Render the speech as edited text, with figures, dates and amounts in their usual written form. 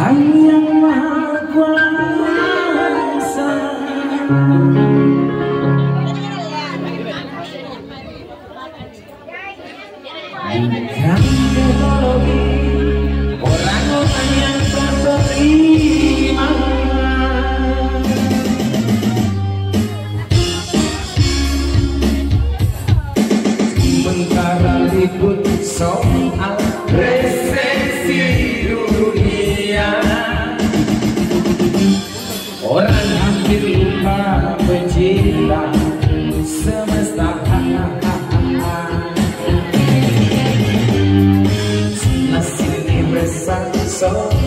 Yang Maha Kuasa, bukan teknologi orang-orang yang tak beriman. Sementara ribut soal resesi dunia, orang hampir lupa pecinta semesta. Nasib ini bersatu.